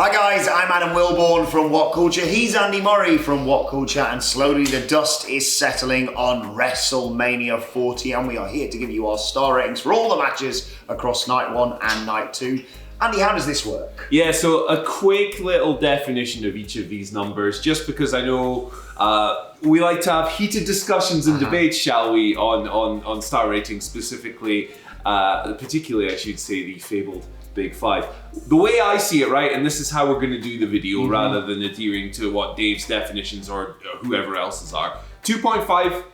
Hi guys, I'm Adam Wilbourn from WhatCulture. He's Andy Murray from WhatCulture, and slowly the dust is settling on WrestleMania 40, and we are here to give you our star ratings for all the matches across night 1 and night 2. Andy, how does this work? Yeah, so a quick little definition of each of these numbers, just because I know we like to have heated discussions and debates, shall we, on star ratings specifically, particularly I should say the fabled Big Five. The way I see it, right, and this is how we're going to do the video rather than adhering to what Dave's definitions or whoever else's are. 2.5,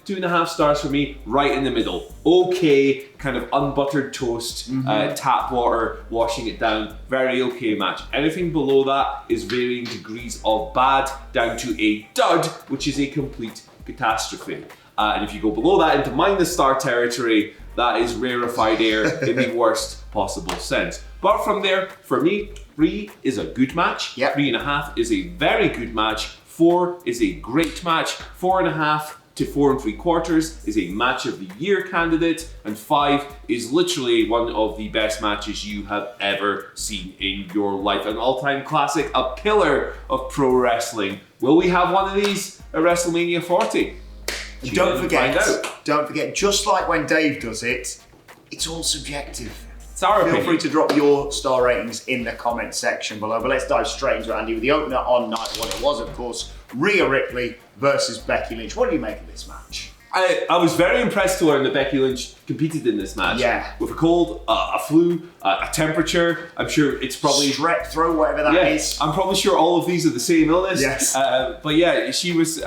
2.5 stars for me, right in the middle. Okay, kind of unbuttered toast, tap water, washing it down, very okay match. Anything below that is varying degrees of bad down to a dud, which is a complete catastrophe. And if you go below that into minus star territory, that is rarefied air in the worst possible sense. But from there, for me, 3 is a good match. 3.5 is a very good match. 4 is a great match. 4.5 to 4 3/4 is a match of the year candidate. And 5 is literally one of the best matches you have ever seen in your life. An all-time classic, a pillar of pro wrestling. Will we have one of these at WrestleMania 40? Don't forget, just like when Dave does it, it's all subjective. It's our Feel opinion. free to drop your star ratings in the comment section below. But let's dive straight into it, Andy, with the opener on night 1. It was, of course, Rhea Ripley versus Becky Lynch. What do you make of this match? I was very impressed to learn that Becky Lynch competed in this match. Yeah. With a cold, a flu, a temperature. I'm sure it's probably... Strep throat, whatever that is. I'm probably sure all of these are the same illness. Yes. But yeah, she was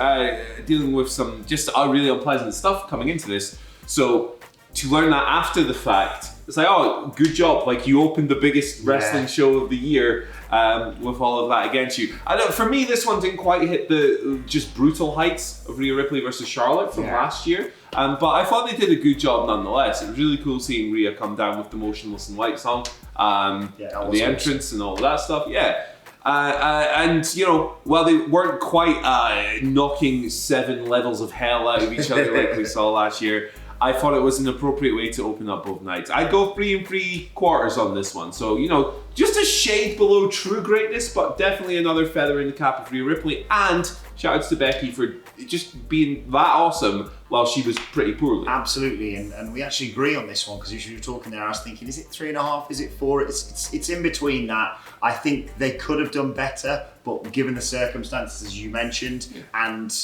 dealing with some just really unpleasant stuff coming into this. So to learn that after the fact, it's like, oh, good job. Like, you opened the biggest wrestling show of the year with all of that against you. I don't. For me, this one didn't quite hit the just brutal heights of Rhea Ripley versus Charlotte from last year. But I thought they did a good job nonetheless. It was really cool seeing Rhea come down with the Motionless in White song, the entrance and all of that stuff. Yeah. And, you know, while they weren't quite knocking 7 levels of hell out of each other like we saw last year, I thought it was an appropriate way to open up both nights. I'd go 3 3/4 on this one. So, you know, just a shade below true greatness, but definitely another feather in the cap of Rhea Ripley. And shout outs to Becky for just being that awesome while she was pretty poorly. Absolutely, and we actually agree on this one, because as you were talking there, I was thinking, is it 3.5? Is it 4? It's in between that. I think they could have done better, but given the circumstances as you mentioned, and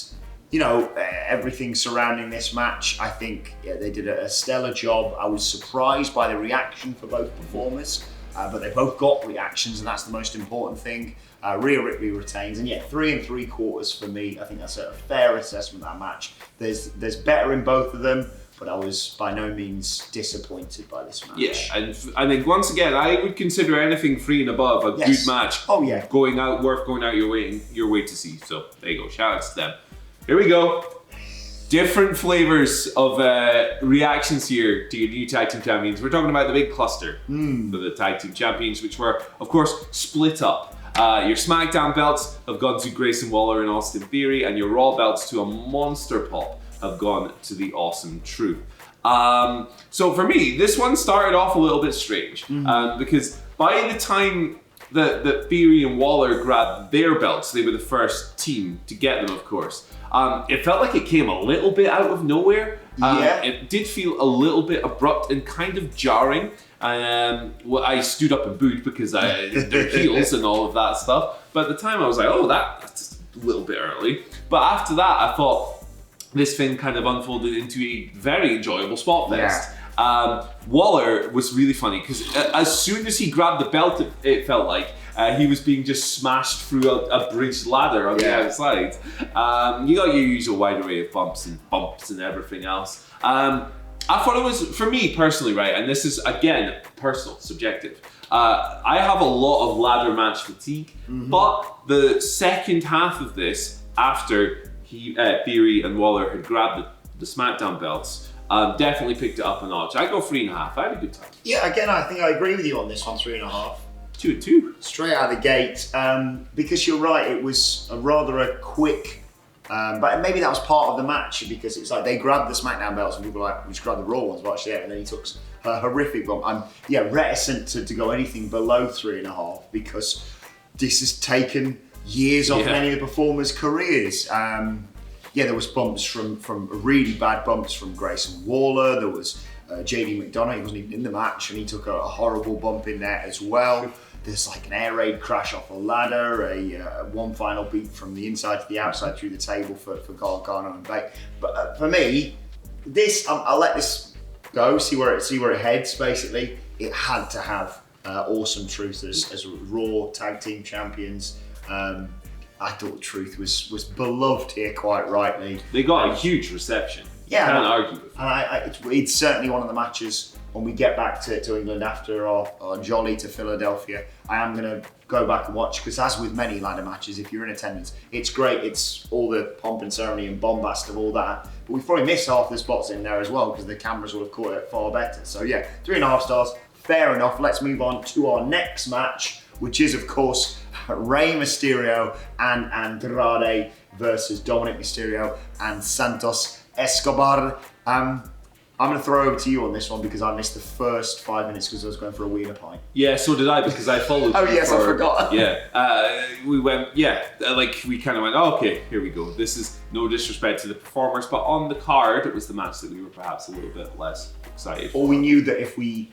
you know, everything surrounding this match, I think they did a stellar job. I was surprised by the reaction for both performers, but they both got reactions, and that's the most important thing. Rhea Ripley retains, and 3 3/4 for me. I think that's a fair assessment of that match. There's better in both of them, but I was by no means disappointed by this match. Yeah, and I think once again, I would consider anything 3 and above a good match. Oh yeah, worth going out your way to see. So there you go. Shout outs to them. Here we go. Different flavors of reactions here to your new tag team champions. We're talking about the big cluster for the tag team champions, which were, of course, split up. Your SmackDown belts have gone to Grayson Waller and Austin Theory, and your Raw belts to a monster pop have gone to the Awesome Truth. So for me, this one started off a little bit strange because by the time that Theory and Waller grabbed their belts, they were the first team to get them, of course. It felt like it came a little bit out of nowhere. It did feel a little bit abrupt and kind of jarring. I stood up and booed because they're heels and all of that stuff. But at the time I was like, oh, that's a little bit early. But after that, I thought this thing kind of unfolded into a very enjoyable spot fest. Waller was really funny because as soon as he grabbed the belt, it felt like he was being just smashed through a bridge ladder on the outside. You got your usual wide array of bumps and everything else. I thought it was, for me personally, right, and this is again personal, subjective. I have a lot of ladder match fatigue, but the second half of this, after Theory and Waller had grabbed the SmackDown belts, definitely picked it up a notch. I go 3.5. I had a good time. Yeah, again, I think I agree with you on this one. 3.5. 2 2. Straight out of the gate, because you're right. It was a quick, but maybe that was part of the match, because it's like they grabbed the SmackDown belts and people were like, we just grabbed the Raw ones, but actually, and then he took a horrific bump. I'm reticent to go anything below 3.5 because this has taken years off many of the performers' careers. There was bumps from really bad bumps from Grayson Waller. There was JD McDonough, he wasn't even in the match, and he took a horrible bump in there as well. There's like an air raid crash off a ladder, one final beat from the inside to the outside through the table for Gargano and Becky. But for me, I'll let this go, see where it heads. Basically, it had to have Awesome Truth as Raw Tag Team Champions. I thought Truth was beloved here quite rightly. They got a huge reception. Yeah, can't argue with it. And it's certainly one of the matches when we get back to England after our jolly to Philadelphia. I am going to go back and watch, because as with many ladder matches, if you're in attendance, it's great. It's all the pomp and ceremony and bombast of all that. But we've probably missed half the spots in there as well, because the cameras will have caught it far better. So yeah, 3.5 stars, fair enough. Let's move on to our next match, which is of course Rey Mysterio and Andrade versus Dominic Mysterio and Santos Escobar. I'm going to throw over to you on this one because I missed the first 5 minutes because I was going for a wiener pint. Yeah, so did I, because I followed Oh yes, I forgot. Yeah, we went, we kind of went, oh, okay, here we go. This is no disrespect to the performers, but on the card, it was the match that we were perhaps a little bit less excited for. Or we knew that if we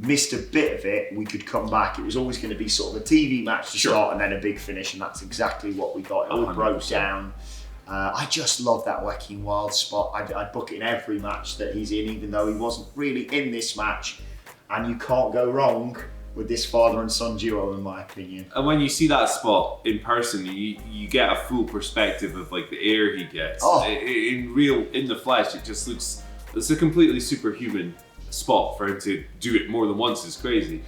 missed a bit of it, we could come back. It was always going to be sort of a TV match to start and then a big finish, and that's exactly what we got. It all broke down. I just love that Wacky and Wild spot. I'd book it in every match that he's in, even though he wasn't really in this match. And you can't go wrong with this father and son duo, in my opinion. And when you see that spot in person, you get a full perspective of like the air he gets. In the flesh, it just looks, it's a completely superhuman spot. For him to do it more than once is crazy.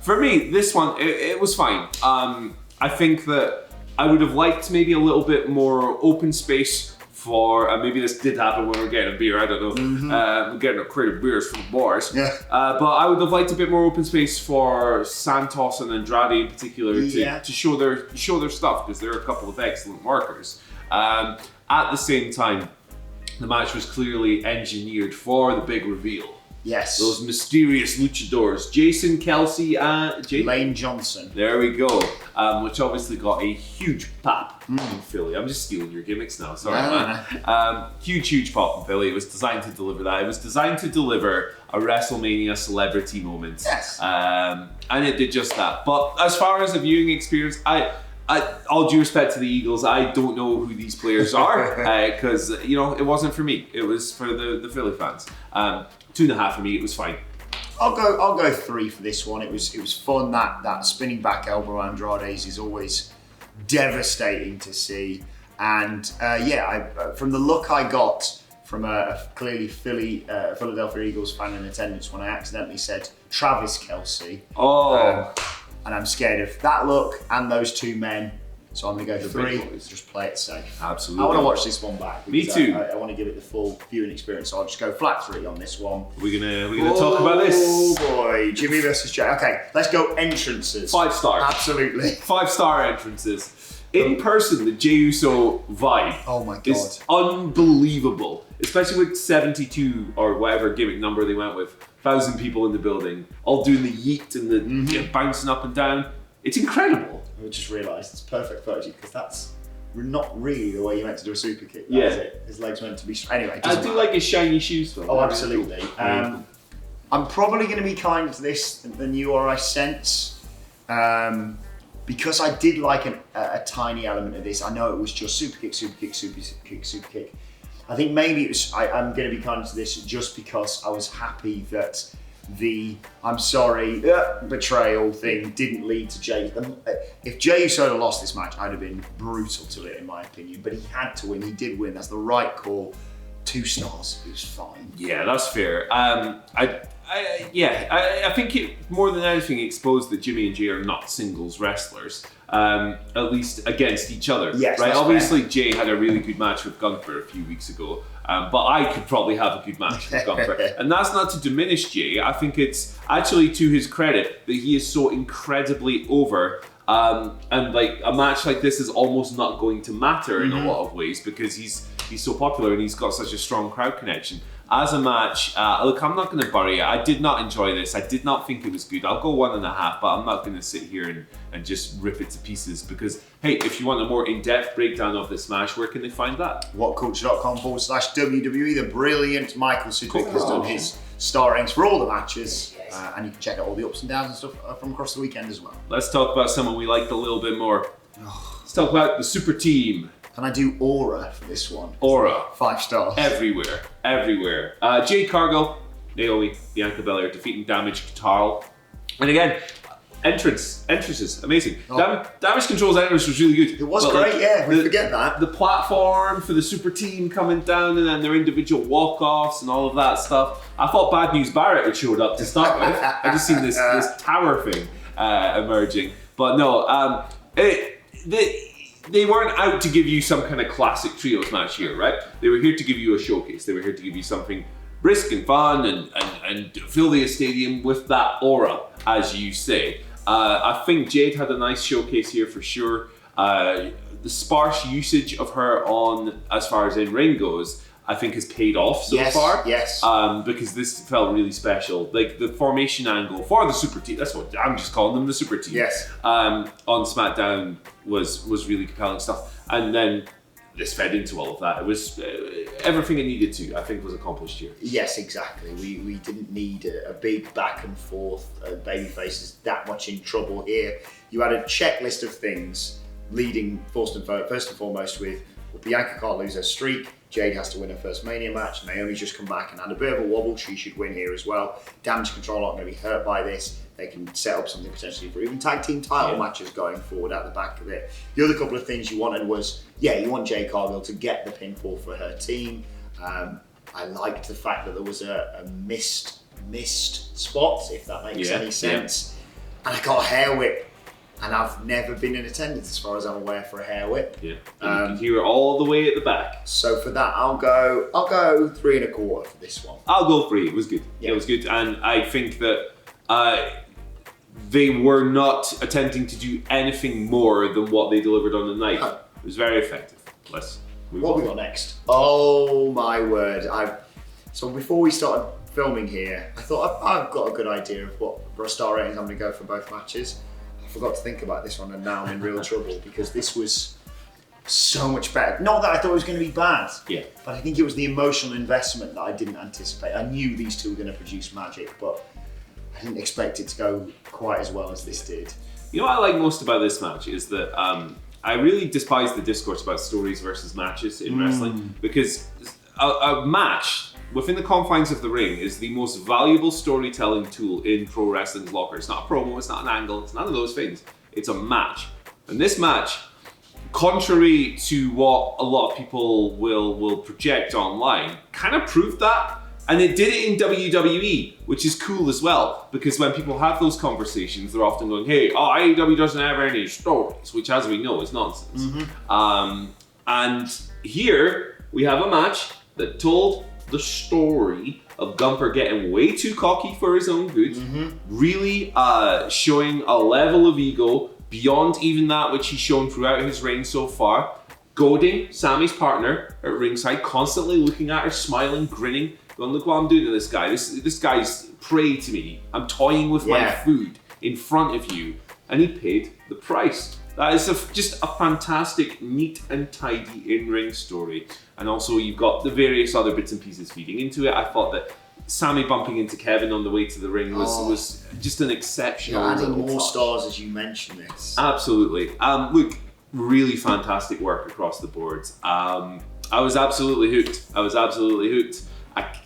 For me, this one, it was fine. I think that I would have liked maybe a little bit more open space for, maybe this did happen when we were getting a beer, I don't know, we're getting a crate of beers from the bars. Yeah. But I would have liked a bit more open space for Santos and Andrade in particular to show their stuff, because they're a couple of excellent workers. At the same time, the match was clearly engineered for the big reveal. Yes. Those mysterious luchadors, Jason Kelsey and Lane Johnson. There we go. Which obviously got a huge pop in Philly. I'm just stealing your gimmicks now, sorry man. Huge pop in Philly. It was designed to deliver that. It was designed to deliver a WrestleMania celebrity moment. Yes. And it did just that. But as far as the viewing experience, all due respect to the Eagles, I don't know who these players are, because it wasn't for me. It was for the Philly fans. 2.5 for me. It was fine. I'll go 3 for this one. It was fun. That spinning back elbow Andrade's is always devastating to see. And from the look I got from a clearly Philadelphia Eagles fan in attendance when I accidentally said Travis Kelsey. And I'm scared of that look and those two men. So I'm going to go for 3. Just play it safe. Absolutely. I want to watch this one back. Me too. I want to give it the full viewing experience. So I'll just go flat 3 on this one. We're gonna talk about this. Oh boy, Jimmy versus Jey. Okay, let's go entrances. 5 stars. Absolutely. 5-star entrances. In person, the Jey Uso vibe is unbelievable. Especially with 72 or whatever gimmick number they went with. 1,000 people in the building, all doing the yeet and the bouncing up and down. It's incredible. I just realised it's perfect photo because that's not really the way you meant to do a super kick. Is it? His legs meant to be. Anyway, I do like his shiny shoes though. Oh, absolutely. I'm probably going to be kinder to this than you are, I sense, because I did like a tiny element of this. I know it was just super kick. I think maybe it was. I'm going to be kinder to this just because I was happy that the I'm sorry betrayal thing didn't lead to Jey. If Jey Uso had lost this match, I'd have been brutal to it in my opinion. But he had to win. He did win. That's the right call. 2 stars. It was fine. Yeah, that's fair. I think it more than anything exposed that Jimmy and Jey are not singles wrestlers. At least against each other. Yes, right. That's obviously, fair. Jey had a really good match with Gunther a few weeks ago, but I could probably have a good match with Gunther, and that's not to diminish Jey. I think it's actually to his credit that he is so incredibly over. And like a match like this is almost not going to matter in a lot of ways because he's so popular and he's got such a strong crowd connection. as a match, look, I'm not going to bury it. I did not enjoy this. I did not think it was good. I'll go 1.5, but I'm not going to sit here and just rip it to pieces because, hey, if you want a more in-depth breakdown of this match, where can they find that? WhatCulture.com/WWE. The brilliant Michael Sudwick has done his star ratings for all the matches, and you can check out all the ups and downs and stuff from across the weekend as well. Let's talk about someone we liked a little bit more. Let's talk about the super team. Can I do Aura for this one? Aura. 5 stars. Everywhere. Jade Cargill, Naomi, Bianca Belair defeating Damage Carl. And again, entrances, amazing. Damage Control's entrance was really good. It was great, we forget that. The platform for the super team coming down and then their individual walk-offs and all of that stuff. I thought Bad News Barrett had showed up to start with. I just seen this tower thing emerging. But no, they weren't out to give you some kind of classic trios match here, right? They were here to give you a showcase. They were here to give you something brisk and fun and fill the stadium with that aura, as you say. I think Jade had a nice showcase here for sure. The sparse usage of her on, as far as in-ring goes, I think has paid off so far. Yes. Because this felt really special. Like the formation angle for the super team, that's what I'm just calling them, the super team. Yes. On SmackDown was really compelling stuff. And then this fed into all of that. It was everything it needed to, I think, was accomplished here. Yes, exactly. We didn't need a big back and forth. Babyface is that much in trouble here. You had a checklist of things leading first and foremost with Bianca can't lose her streak. Jade has to win her first Mania match. Naomi's just come back and had a bit of a wobble. She should win here as well. Damage Control aren't going to be hurt by this. They can set up something potentially for even tag team title matches going forward at the back of it. The other couple of things you wanted was, you want Jade Cargill to get the pinfall for her team. I liked the fact that there was a missed spot, if that makes any sense. And I got a hair whip. And I've never been in attendance, as far as I'm aware, for a hair whip. Yeah, and you can hear it all the way at the back. So for that, I'll go 3.25 for this one. I'll go 3. It was good. Yeah. It was good, and I think that they were not attempting to do anything more than what they delivered on the night. It was very effective. Let's move on. What we got next? Oh my word! So before we started filming here, I thought I've got a good idea of what star ratings I'm going to go for both matches. I forgot to think about this one, and now I'm in real trouble because this was so much better. Not that I thought it was going to be bad, but I think it was the emotional investment that I didn't anticipate. I knew these two were going to produce magic, but I didn't expect it to go quite as well as this did. You know what I like most about this match is that I really despise the discourse about stories versus matches in wrestling, because a match within the confines of the ring is the most valuable storytelling tool in pro wrestling's locker. It's not a promo, it's not an angle, it's none of those things. It's a match. And this match, contrary to what a lot of people will project online, kind of proved that. And it did it in WWE, which is cool as well, because when people have those conversations, they're often going, hey, AEW doesn't have any stories, which, as we know, is nonsense. And here we have a match that told the story of Gunther getting way too cocky for his own good, really showing a level of ego beyond even that which he's shown throughout his reign so far, goading Sammy's partner at ringside, constantly looking at her, smiling, grinning, going, look what I'm doing to this guy. This guy's prey to me. I'm toying with my food in front of you. And he paid the price. That is just a fantastic, neat and tidy in-ring story. And also you've got the various other bits and pieces feeding into it. I thought that Sammy bumping into Kevin on the way to the ring was just an exceptional adding more touch. stars as you mention this. Absolutely. Look, really fantastic work across the boards. I was absolutely hooked.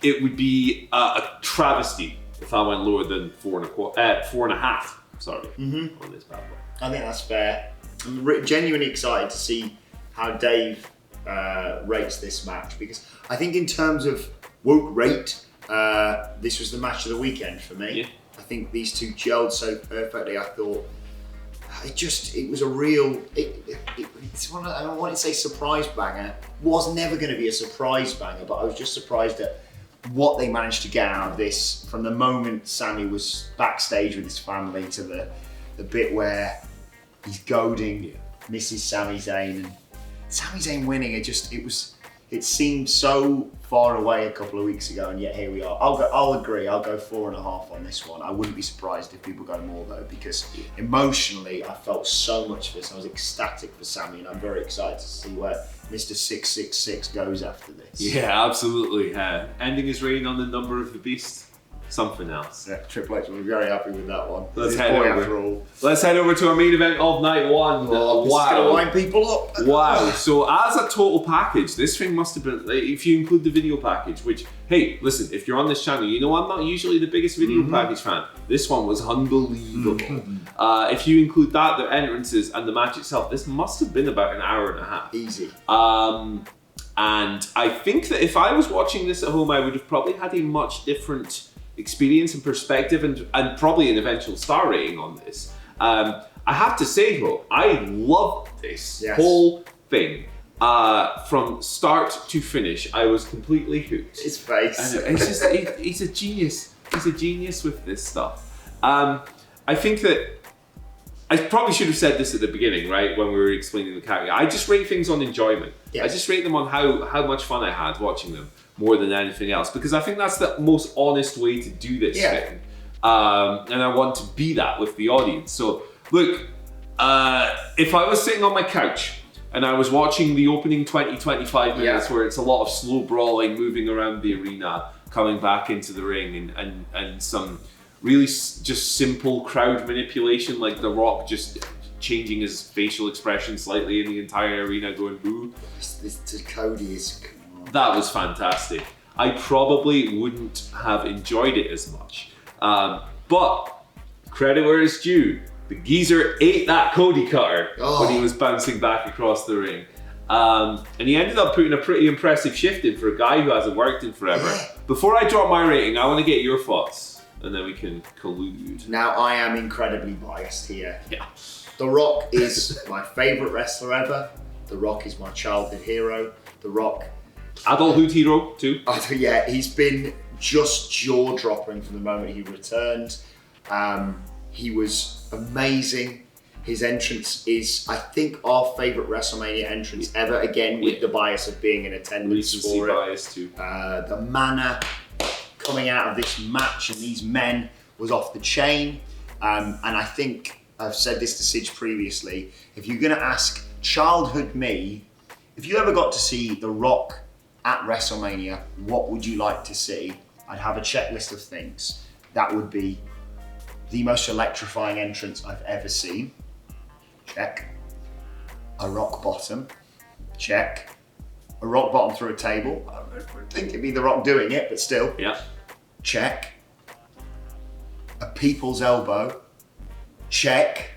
It would be a travesty if I went lower than 4.5. Sorry, on this bad boy. I think that's fair. I'm genuinely excited to see how Dave rates this match, because I think in terms of woke rate, this was the match of the weekend for me. I think these two gelled so perfectly. I thought it was a real, it's one of, I don't want to say surprise banger. Was never going to be a surprise banger, but I was just surprised at what they managed to get out of this, from the moment Sammy was backstage with his family to the bit where he's goading Mrs. Sami Zayn, and Sami Zayn winning. It It seemed so far away a couple of weeks ago, and yet here we are. I'll agree. I'll go 4.5 on this one. I wouldn't be surprised if people go more though, because emotionally, I felt so much for this. I was ecstatic for Sammy, and I'm very excited to see where Mr. 666 goes after this. Yeah, absolutely. Ending his reign on the number of the beast. Something else. Yeah, Triple H will be very happy with that one. Let's head over to our main event of night one. This is going to wind people up. Wow. So as a total package, this thing must have been, if you include the video package, which, hey, listen, if you're on this channel, you know I'm not usually the biggest video package fan. This one was unbelievable. If you include that, the entrances and the match itself, this must have been about an hour and a half. Easy. And I think that if I was watching this at home, I would have probably had a much different experience and perspective, and probably an eventual star rating on this. I have to say though, I love this whole thing. From start to finish, I was completely hooked. His face. And it's just, he's a genius. He's a genius with this stuff. I think that I probably should have said this at the beginning, right, when we were explaining the category. I just rate things on enjoyment. Yes. I just rate them on how much fun I had watching them, more than anything else, because I think that's the most honest way to do this thing. And I want to be that with the audience. So look, if I was sitting on my couch and I was watching the opening 20-25 minutes where it's a lot of slow brawling, moving around the arena, coming back into the ring, and some really just simple crowd manipulation, like The Rock just changing his facial expression slightly in the entire arena, going boo. This Cody is... That was fantastic. I probably wouldn't have enjoyed it as much. But credit where it's due. The geezer ate that Cody cutter when he was bouncing back across the ring. And he ended up putting a pretty impressive shift in for a guy who hasn't worked in forever. Before I drop my rating, I want to get your thoughts, and then we can collude. Now, I am incredibly biased here. Yeah. The Rock is my favourite wrestler ever. The Rock is my childhood hero. The Rock... Adulthood hero, too. Yeah, he's been just jaw-dropping from the moment he returned. He was amazing. His entrance is, I think, our favourite WrestleMania entrance ever. Again, with the bias of being in attendance for it. Bias too. The manner coming out of this match and these men was off the chain. And I think, I've said this to Sidge previously, if you're going to ask childhood me, if you ever got to see The Rock at WrestleMania, what would you like to see? I'd have a checklist of things. That would be the most electrifying entrance I've ever seen. Check. A rock bottom. Check. A rock bottom through a table. I would think it'd be The Rock doing it, but still. Yeah. Check. A people's elbow. Check.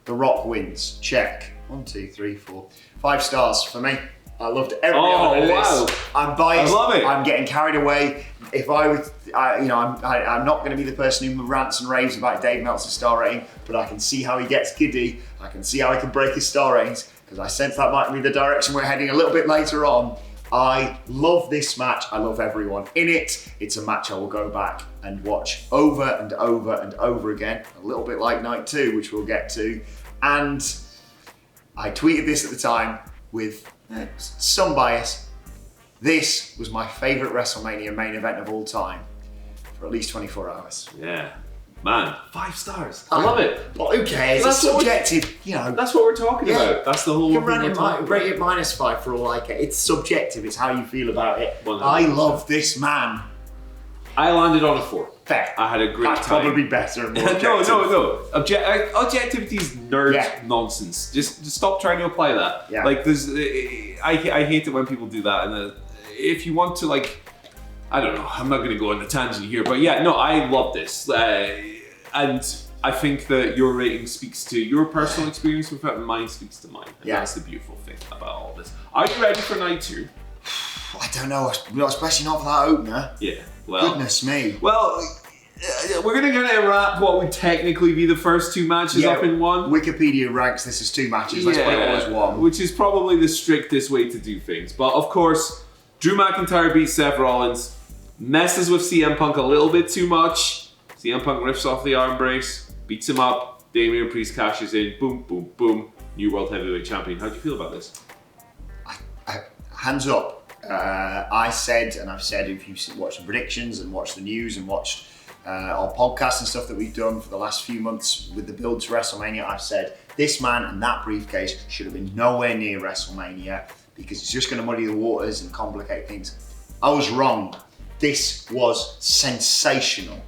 The Rock wins. Check. 1, 2, 3, 4. 5 stars for me. I loved every element of this. I'm biased. I love it. I'm getting carried away. If I was, I'm not going to be the person who rants and raves about Dave Meltzer's star rating, but I can see how he gets giddy. I can see how he can break his star ratings, because I sense that might be the direction we're heading a little bit later on. I love this match. I love everyone in it. It's a match I will go back and watch over and over and over again, a little bit like Night 2, which we'll get to. And I tweeted this at the time with some bias. This was my favourite WrestleMania main event of all time for at least 24 hours. Yeah. Man, 5 stars. I love it. But who cares? It's subjective, you know. That's what we're talking about. That's the whole thing. You can rate it -5 for all I care. It's subjective. It's how you feel about it. 100%. I love this man. I landed on a 4. Fair. I had a great That's time. Probably better and more objective. No. Objectivity is nerd nonsense. Just stop trying to apply that. Yeah. Like, there's, I hate it when people do that. And if you want to, like, I don't know, I'm not going to go on a tangent here, but yeah, no, I love this. And I think that your rating speaks to your personal experience with it, and mine speaks to mine. And that's the beautiful thing about all this. Are you ready for Night 2? I don't know, especially not for that opener. Yeah, well. Goodness me. Well, we're going to wrap what would technically be the first 2 matches up in one. Wikipedia ranks this as 2 matches, let's put it all as one. Which is probably the strictest way to do things. But of course, Drew McIntyre beats Seth Rollins, messes with CM Punk a little bit too much. CM Punk rips off the arm brace, beats him up, Damian Priest cashes in, boom, boom, boom, new World Heavyweight Champion. How do you feel about this? Hands up. I said, and I've said, if you've watched the predictions and watched the news and watched our podcast and stuff that we've done for the last few months with the build to WrestleMania, I've said this man and that briefcase should have been nowhere near WrestleMania because it's just going to muddy the waters and complicate things. I was wrong. This was sensational.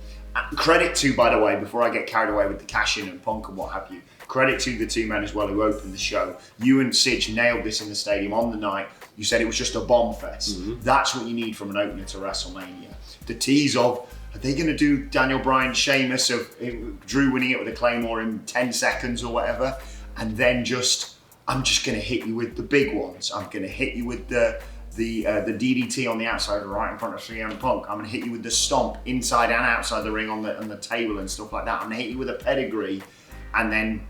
Credit to, by the way, before I get carried away with the cash-in and Punk and what have you, credit to the two men as well who opened the show. You and Sitch nailed this in the stadium on the night. You said it was just a bomb fest. Mm-hmm. That's what you need from an opener to WrestleMania. The tease of, are they going to do Daniel Bryan, Sheamus, of Drew winning it with a Claymore in 10 seconds or whatever? And then I'm just going to hit you with the big ones. I'm going to hit you with the DDT on the outside right in front of CM Punk. I'm going to hit you with the stomp inside and outside the ring on the table and stuff like that. I'm going to hit you with a pedigree. And then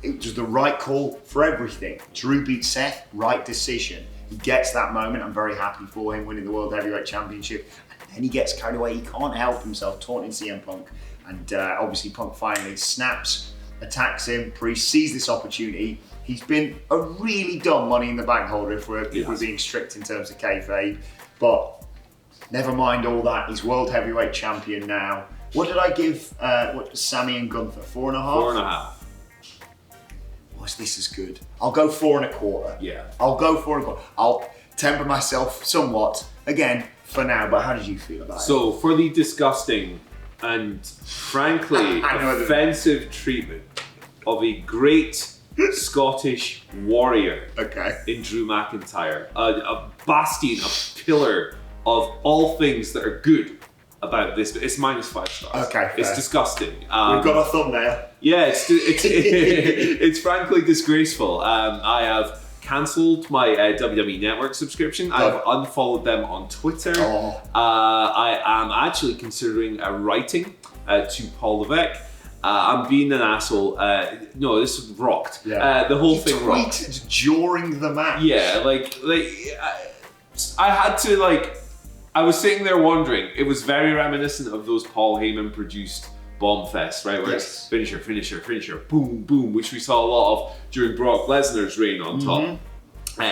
it was the right call for everything. Drew beat Seth, right decision. He gets that moment. I'm very happy for him winning the World Heavyweight Championship. And then he gets carried away. He can't help himself, taunting CM Punk. And obviously Punk finally snaps, attacks him. Priest sees this opportunity. He's been a really dumb Money in the Bank holder if we're being strict in terms of kayfabe. But never mind all that. He's World Heavyweight Champion now. What did I give Sammy and Gunther? 4.5? 4.5. Was this as good? I'll go 4.25. Yeah. I'll go 4.25. I'll temper myself somewhat, again, for now, but how did you feel about it? So, for the disgusting and frankly offensive treatment of a great Scottish warrior in Drew McIntyre, a bastion, a pillar of all things that are good about this, but it's -5 stars. Okay, fair. It's disgusting. We've got a thumbnail. Yeah, it's frankly disgraceful. I have cancelled my WWE Network subscription. I've unfollowed them on Twitter. I am actually considering writing to Paul Levesque. I'm being an asshole. No, this rocked. Yeah. The whole thing rocked. Tweeted during the match. Yeah, I had to I was sitting there wondering. It was very reminiscent of those Paul Heyman produced Bomb Fest, right? Where it's finisher, boom, boom, which we saw a lot of during Brock Lesnar's reign on top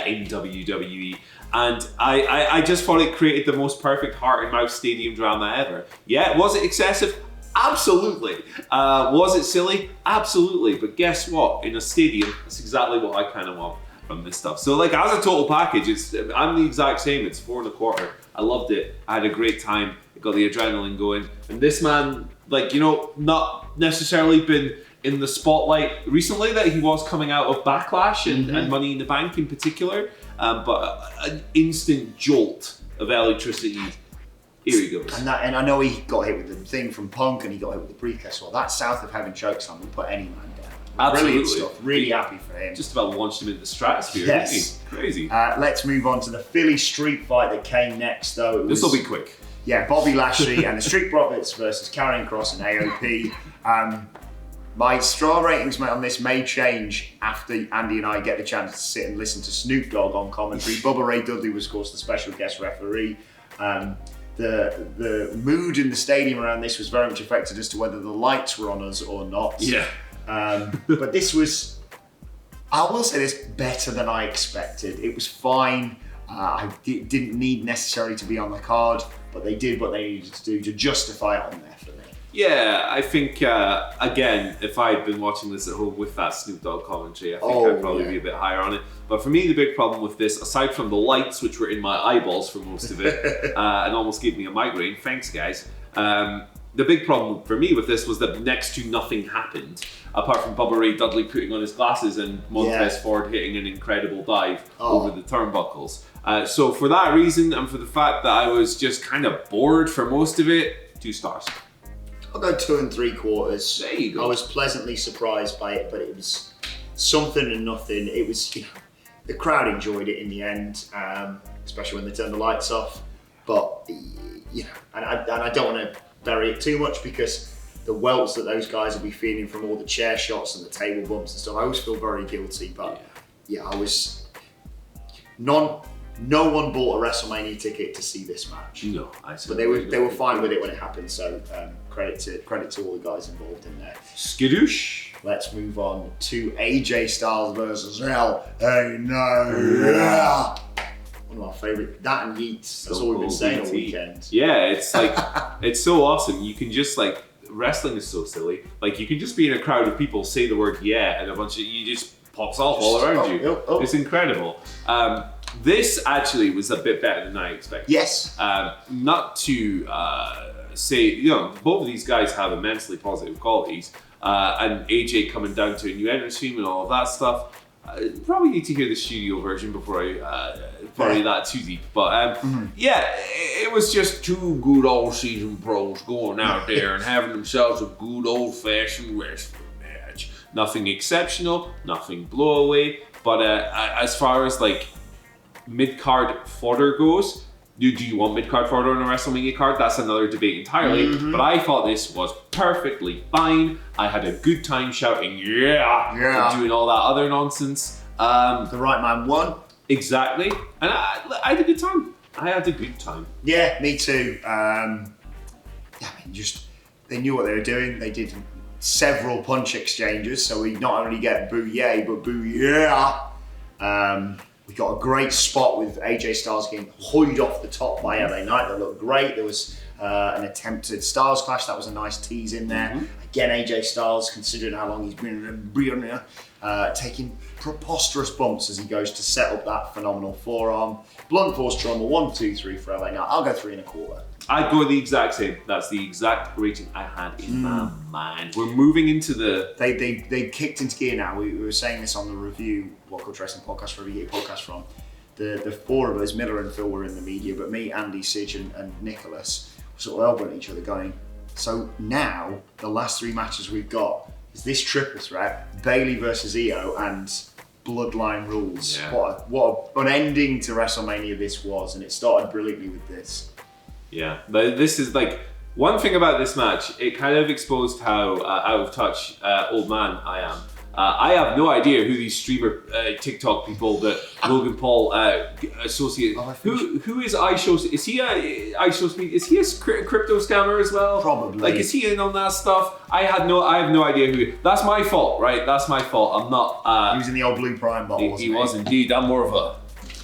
in WWE. And I just thought it created the most perfect heart and mouth stadium drama ever. Yeah, was it excessive? Absolutely. Was it silly? Absolutely. But guess what? In a stadium, that's exactly what I kind of want from this stuff. So as a total package, I'm the exact same. It's 4.25. I loved it. I had a great time. It got the adrenaline going. And this man, not necessarily been in the spotlight recently, that he was coming out of Backlash and Money in the Bank in particular, but an instant jolt of electricity. Here he goes. And I know he got hit with the thing from Punk and he got hit with the briefcase. Well, that South of Heaven chokeslam will put any man down. Absolutely. Brilliant stuff. Really happy for him. Just about launched him into the stratosphere. Yes. Crazy. Let's move on to the Philly Street fight that came next, though. This will be quick. Yeah, Bobby Lashley and the Street Profits versus Karrion Kross and AOP. My straw ratings on this may change after Andy and I get the chance to sit and listen to Snoop Dogg on commentary. Bubba Ray Dudley was, of course, the special guest referee. The mood in the stadium around this was very much affected as to whether the lights were on us or not. Yeah. But this was, I will say this, better than I expected. It was fine. I didn't need necessarily to be on the card, but they did what they needed to do to justify it on there for me. Yeah, I think, again, if I had been watching this at home with that Snoop Dogg commentary, I think I'd probably be a bit higher on it. But for me, the big problem with this, aside from the lights, which were in my eyeballs for most of it, and almost gave me a migraine, thanks guys, the big problem for me with this was that next to nothing happened, apart from Bubba Ray Dudley putting on his glasses and Montez Ford hitting an incredible dive over the turnbuckles. So for that reason, and for the fact that I was just kind of bored for most of it, 2 stars. I'll go 2 3/4. There you go. I was pleasantly surprised by it, but it was something and nothing. It was, the crowd enjoyed it in the end, especially when they turned the lights off. But, and I don't want to bury it too much because the welts that those guys will be feeling from all the chair shots and the table bumps and stuff, I always feel very guilty. But I was no one bought a WrestleMania ticket to see this match. No, but they were fine with it when it happened. So credit to all the guys involved in there. Skadoosh. Let's move on to AJ Styles versus LA Knight. one of our favourite. That and Yeats. That's all we've been saying all weekend. Yeah, it's like it's so awesome. You can just like wrestling is so silly. Like you can just be in a crowd of people, say the word yeah, and a bunch of you just pops off all around you. It's incredible. This actually was a bit better than I expected. Yes. Not to say, both of these guys have immensely positive qualities, and AJ coming down to a new entrance theme and all of that stuff. Probably need to hear the studio version before I bury that too deep. But it was just two good old seasoned pros going out there and having themselves a good old fashioned wrestling match. Nothing exceptional, nothing blowaway. But as far as like mid-card fodder goes, do you want mid-card fodder on a WrestleMania card? That's another debate entirely. But I thought this was perfectly fine. I had a good time shouting, yeah, and doing all that other nonsense. The right man won. Exactly. And I had a good time. I had a good time. Yeah, me too. They knew what they were doing. They did several punch exchanges, so we not only get boo yay, but boo yeah. We got a great spot with AJ Styles getting hoyed off the top by LA Knight. That looked great. There was an attempted Styles clash. That was a nice tease in there. Again, AJ Styles, considering how long he's been in taking preposterous bumps as he goes to set up that phenomenal forearm. Blunt force trauma, 1, 2, 3 for LA Knight. I'll go 3.25. I'd go the exact same. That's the exact rating I had in my mind. We're moving into the... They kicked into gear now. We were saying this on the review, WhatCulture Wrestling Podcast, wherever you get your podcast from. The four of us, Miller and Phil, were in the media, but me, Andy, Sige and Nicholas were sort of elbowing each other going, so now the last 3 matches we've got is this triple threat, Bayley versus Io and Bloodline Rules. Yeah. What an ending to WrestleMania this was, and it started brilliantly with this. Yeah, but this is like one thing about this match. It kind of exposed how out of touch old man I am. I have no idea who these streamer TikTok people that Logan Paul associate. Who is iShow? Is he a iShow Speed? Is he a crypto scammer as well? Probably. Like, is he in on that stuff? I have no idea who. That's my fault, right? That's my fault. I'm not. He was in the old blue prime bottle. He was indeed. I'm more of a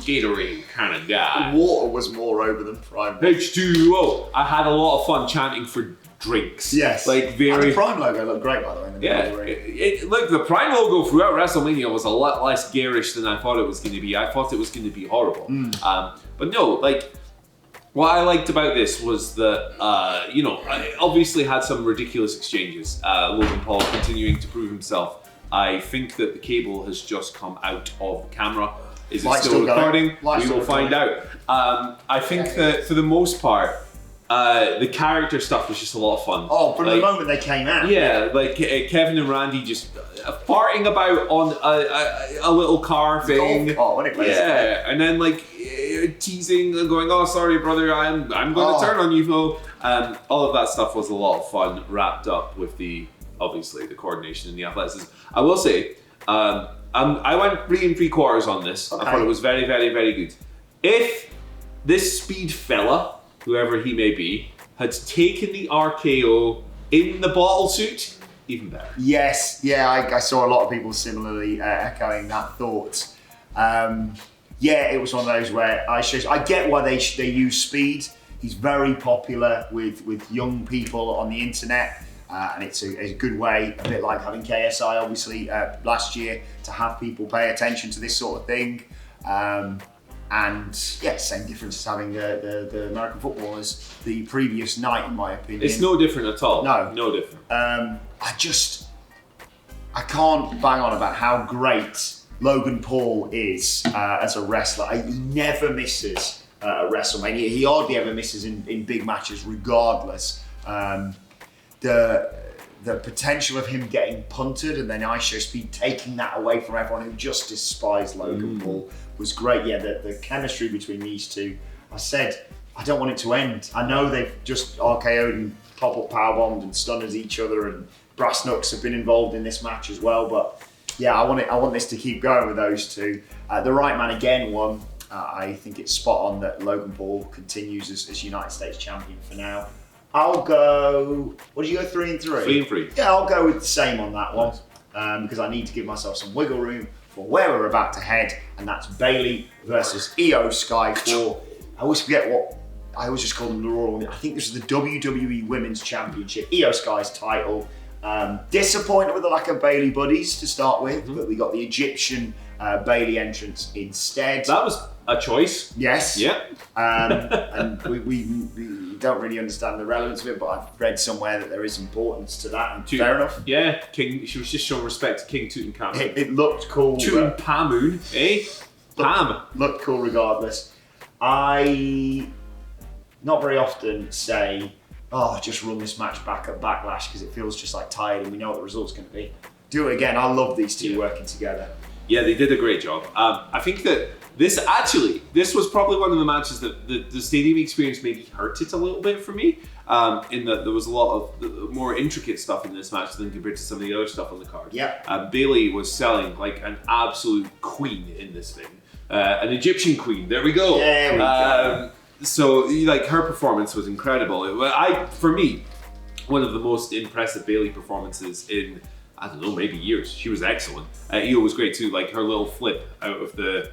Gatorade kind of guy. Water was more over than prime. H2O. I had a lot of fun chanting for drinks. Yes. Like very. And the Prime logo looked great, by the way. Look, the Prime logo throughout WrestleMania was a lot less garish than I thought it was going to be. I thought it was going to be horrible. But no, like, what I liked about this was that, I obviously had some ridiculous exchanges. Logan Paul continuing to prove himself. I think that the cable has just come out of the camera. Is it still recording? We will find out. I think that for the most part, the character stuff was just a lot of fun. Oh, from the moment they came out. Yeah, like Kevin and Randy just farting about on a little car thing. Golf cart, wasn't it? Yeah, and then like teasing and going, "Oh, sorry, brother, I'm going to turn on you, Flo." All of that stuff was a lot of fun, wrapped up with obviously the coordination and the athleticism. I will say, I went 3 3/4 on this. Okay. I thought it was very, very, very good. If this speed fella, whoever he may be, had taken the RKO in the bottle suit, even better. Yes, yeah, I saw a lot of people similarly echoing that thought. It was one of those where I get why they use speed. He's very popular with young people on the internet. And it's a good way, a bit like having KSI obviously last year, to have people pay attention to this sort of thing. And yeah, same difference as having the American footballers the previous night, in my opinion. It's no different at all. No different. I can't bang on about how great Logan Paul is as a wrestler. He never misses at WrestleMania. He hardly ever misses in big matches, regardless. The potential of him getting punted and then iShow Speed taking that away from everyone who just despised Logan Paul was great. Yeah, the chemistry between these two. I said, I don't want it to end. I know they've just RKO'd and pop-up powerbombed and stunned each other, and Brass Knucks have been involved in this match as well. But yeah, I want this to keep going with those two. The right man again won. I think it's spot on that Logan Paul continues as United States champion for now. I'll go, what did you go, 3 3? 3 3. Yeah, I'll go with the same on that one because I need to give myself some wiggle room for where we're about to head, and that's Bayley versus Io Sky for, I always forget what, I always just call them the Raw. I think this is the WWE Women's Championship, Io Sky's title. Disappointed with the lack of Bayley buddies to start with, but we got the Egyptian Bayley entrance instead. That was a choice. Yes. Yeah. And we don't really understand the relevance of it, but I've read somewhere that there is importance to that, and fair enough. Yeah, King. She was just showing respect to King Tutankhamun. It looked cool. Tutankhamun, eh? Pam. Looked cool regardless. I not very often say, oh, just run this match back at Backlash because it feels just like tired and we know what the result's going to be. Do it again. I love these two working together. Yeah, they did a great job. I think that this was probably one of the matches that the stadium experience maybe hurt it a little bit for me, in that there was a lot of more intricate stuff in this match than compared to some of the other stuff on the card. Yeah. Bayley was selling like an absolute queen in this thing. An Egyptian queen. There we go. There we go. So, like, her performance was incredible. For me, one of the most impressive Bayley performances in, I don't know, maybe years. She was excellent. Io was great too. Like her little flip out of the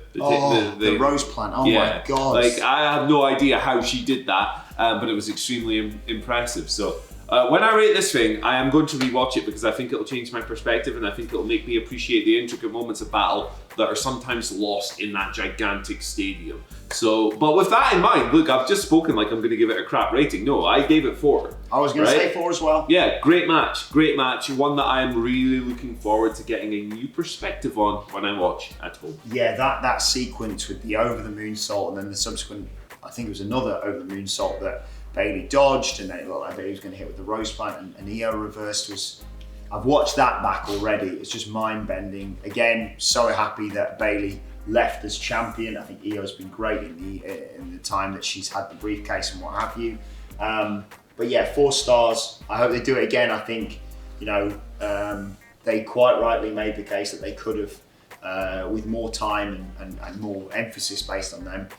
rose plant. Oh yeah, my god! Like I have no idea how she did that, but it was extremely impressive. So when I rate this thing, I am going to rewatch it because I think it'll change my perspective and I think it'll make me appreciate the intricate moments of battle that are sometimes lost in that gigantic stadium. So, but with that in mind, look, I've just spoken like I'm going to give it a crap rating. No, I gave it 4. I was going to say 4 as well. Yeah, great match. One that I'm really looking forward to getting a new perspective on when I watch at home. Yeah, that sequence with the over the moonsault and then the subsequent, I think it was another over the moonsault that Bayley dodged and then it looked like Bayley was going to hit with the rose plant and Io reversed. I've watched that back already. It's just mind-bending. Again, so happy that Bayley left as champion. I think Io's been great in the time that she's had the briefcase and what have you. But yeah, 4 stars. I hope they do it again. I think, they quite rightly made the case that they could have, with more time and more emphasis based on them,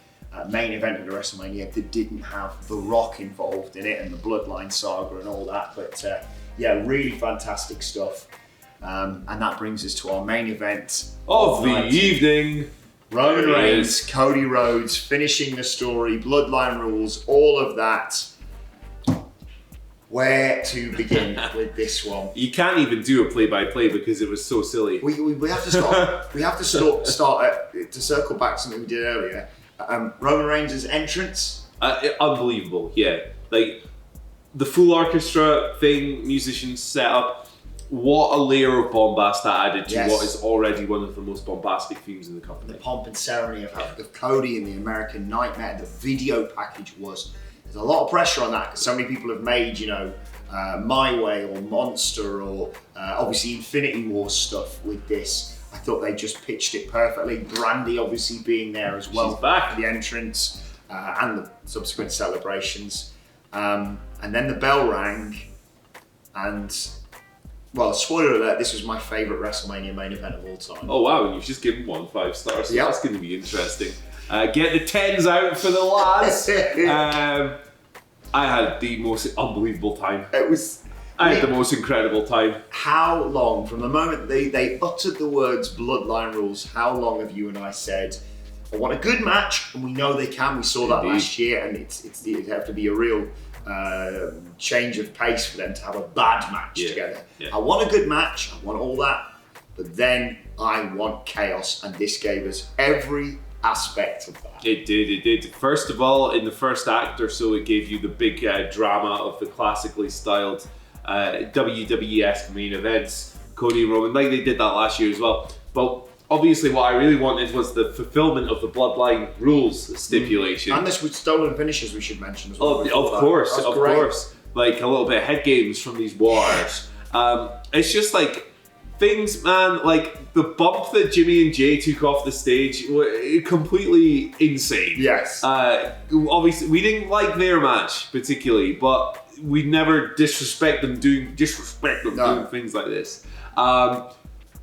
main event of the WrestleMania that didn't have The Rock involved in it and the Bloodline saga and all that. But yeah, really fantastic stuff. And that brings us to our main event of the evening. Roman Reigns, Cody Rhodes, finishing the story, Bloodline rules, all of that. Where to begin with this one? You can't even do a play-by-play because it was so silly. We have to start. We have to start to circle back to something we did earlier. Roman Reigns' entrance. Unbelievable, yeah. Like the full orchestra thing, musicians set up. What a layer of bombast that added to what is already one of the most bombastic themes in the company. The pomp and ceremony of Cody and the American Nightmare, the video package was. There's a lot of pressure on that because so many people have made, My Way or Monster or obviously Infinity War stuff with this. I thought they just pitched it perfectly. Brandy obviously being there as well. She's back. For the entrance and the subsequent celebrations. And then the bell rang and... Well, spoiler alert, this was my favourite WrestleMania main event of all time. Oh wow, and you've just given one 5 stars, so yep. That's going to be interesting. Get the 10s out for the lads. I had the most unbelievable time. I had the most incredible time. How long, from the moment they uttered the words Bloodline rules, how long have you and I said, I want a good match, and we know they can. We saw that last year, and it'd have to be a real... change of pace for them to have a bad match together. Yeah. I want a good match, I want all that, but then I want chaos, and this gave us every aspect of that. It did. First of all, in the first act or so, it gave you the big drama of the classically styled WWE-esque main events, Cody and Roman, like they did that last year as well. But obviously what I really wanted was the fulfillment of the Bloodline rules stipulation. And this with stolen finishes we should mention as well. Of course. Like a little bit of head games from these wars. It's just like things, man, like the bump that Jimmy and Jey took off the stage were completely insane. Yes. Obviously we didn't like their match particularly, but we never disrespect them doing things like this.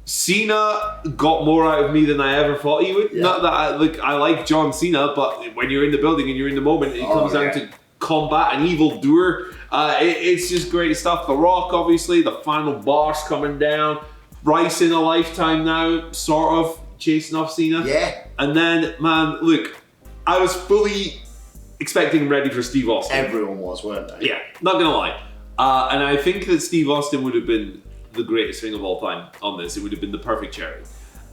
Cena got more out of me than I ever thought he would. Yeah. Not that I like John Cena, but when you're in the building and you're in the moment, it comes down to combat an evil doer. It's just great stuff. The Rock, obviously, the final boss coming down. Rice in a lifetime now, sort of. chasing off Cena. Yeah. And then, man, look, I was fully expecting and ready for Steve Austin. Everyone was, weren't they? Yeah, not gonna lie. And I think that Steve Austin would have been the greatest thing of all time on this. It would have been the perfect cherry.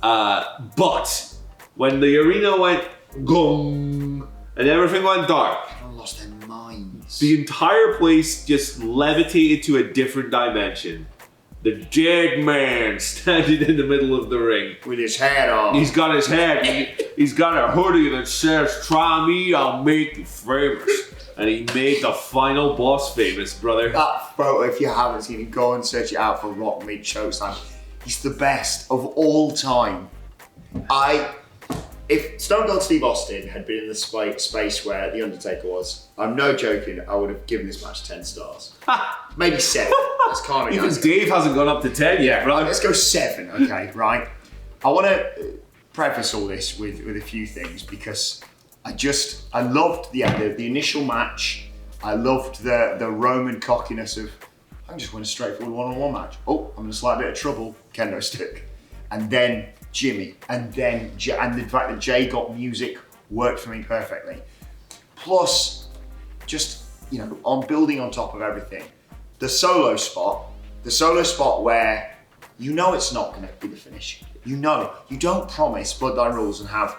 But when the arena went gong and everything went dark, Everyone lost their minds. the entire place just levitated to a different dimension. The dead man standing in the middle of the ring. With his hat on. He's got his head. He's got a hoodie that says, "Try me, I'll make you famous." And he made the final boss famous, brother. That photo, if you haven't seen it, go and search it out for Rock mid chokeslam. He's the best of all time. If Stone Cold Steve Austin had been in the space where The Undertaker was, I'm no joking, I would have given this match 10 stars. Maybe 7. That's kind of Even Dave hasn't gone up to 10 yet, right? Let's go 7, okay, right? I want to preface all this with a few things because I loved the initial match. I loved the Roman cockiness of, I can just win a straightforward one-on-one match. Oh, I'm in a slight bit of trouble, kendo stick. And then Jimmy, and the fact that Jey got music worked for me perfectly. Plus, just, on building on top of everything, the solo spot where it's not going to be the finish. You don't promise Bloodline rules and have,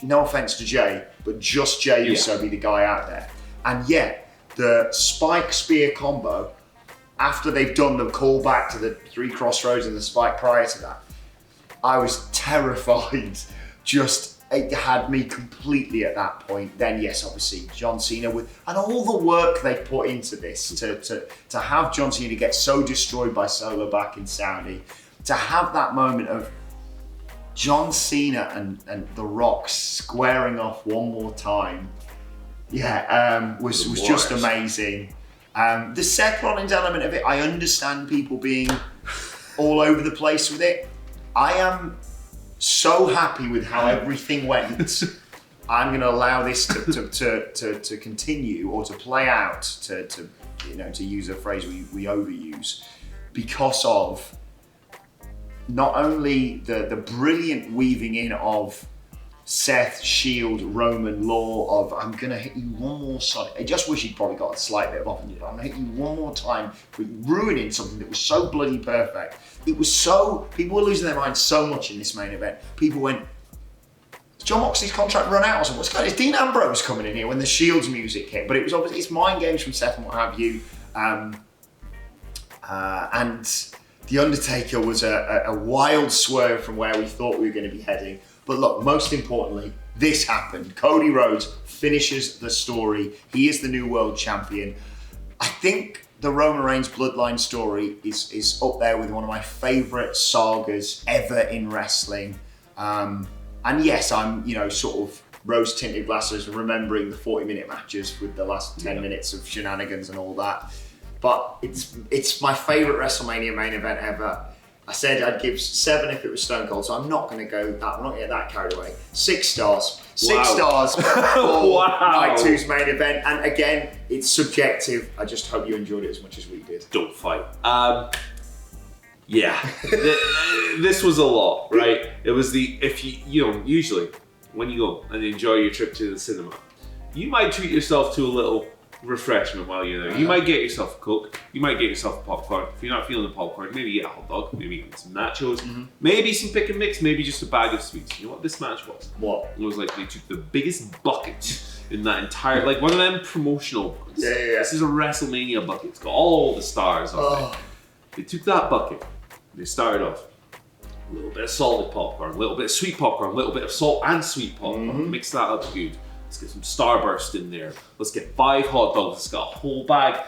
no offense to Jey, but just Jey Uso be the guy out there. And yet, the spike spear combo, after they've done the callback to the 3 crossroads and the spike prior to that, I was terrified. It had me completely at that point. Then yes, obviously John Cena and all the work they put into this to have John Cena get so destroyed by Solo back in Saudi, to have that moment of John Cena and The Rock squaring off one more time, was just amazing. The Seth Rollins element of it, I understand people being all over the place with it. I am so happy with how everything went. I'm going to allow this to continue or to play out, to use a phrase we overuse, because of not only the brilliant weaving in of Seth, Shield, Roman law of, I'm going to hit you one more side. I just wish he'd probably got a slight bit of offense, but I'm going to hit you one more time for ruining something that was so bloody perfect. It was so, people were losing their minds so much in this main event. People went, John Moxley's contract run out or something? What's going on? Is Dean Ambrose coming in here when the Shield's music hit? But it was obviously, it's mind games from Seth and what have you. And The Undertaker was a wild swerve from where we thought we were going to be heading. But look, most importantly, this happened. Cody Rhodes finishes the story. He is the new world champion. I think the Roman Reigns bloodline story is up there with one of my favourite sagas ever in wrestling. And yes, I'm, sort of rose-tinted glasses remembering the 40-minute matches with the last 10 minutes of shenanigans and all that. But it's my favourite WrestleMania main event ever. I said I'd give 7 if it was Stone Cold, so I'm not going to go that. I'm not going to get that carried away. 6 stars. 6 stars for Night 2's main event. And again, it's subjective. I just hope you enjoyed it as much as we did. Don't fight. This was a lot, right? It was usually when you go and enjoy your trip to the cinema, you might treat yourself to a little refreshment while you're there. You might get yourself a Coke, you might get yourself a popcorn. If you're not feeling the popcorn, maybe get a hot dog, maybe get some nachos, maybe some pick and mix, maybe just a bag of sweets. You know what this match was? What? It was like they took the biggest bucket in that entire, like one of them promotional ones. Yeah. This is a WrestleMania bucket. It's got all the stars on it. They took that bucket, they started off a little bit of salted popcorn, a little bit of sweet popcorn, a little bit of salt and sweet popcorn. Mix that up good. Let's get some Starburst in there. Let's get 5 hot dogs. Let's get a whole bag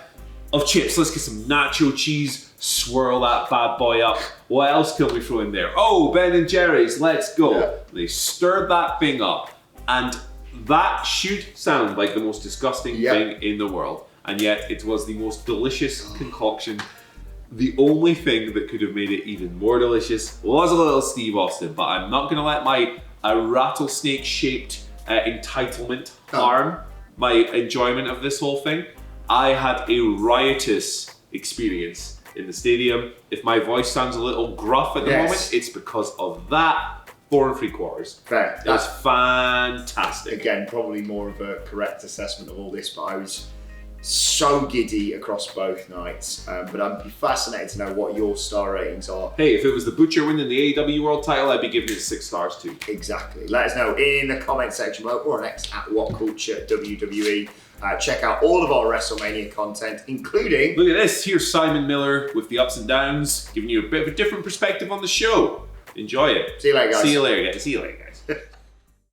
of chips. Let's get some nacho cheese. Swirl that bad boy up. What else can we throw in there? Oh, Ben and Jerry's. Let's go. Yeah. They stirred that thing up. And that should sound like the most disgusting thing in the world. And yet it was the most delicious concoction. The only thing that could have made it even more delicious was a little Steve Austin. But I'm not going to let my rattlesnake-shaped entitlement harm my enjoyment of this whole thing. I had a riotous experience in the stadium. If my voice sounds a little gruff at the moment, it's because of that 4 3/4. Fair. That's fantastic. Again, probably more of a correct assessment of all this, but I was so giddy across both nights. But I'd be fascinated to know what your star ratings are. Hey, if it was the Butcher winning the AEW World title, I'd be giving it 6 stars too. Exactly. Let us know in the comment section below or on X at WhatCulture WWE. Check out all of our WrestleMania content, including... Look at this. Here's Simon Miller with the ups and downs, giving you a bit of a different perspective on the show. Enjoy it. See you later, guys. See you later, guys.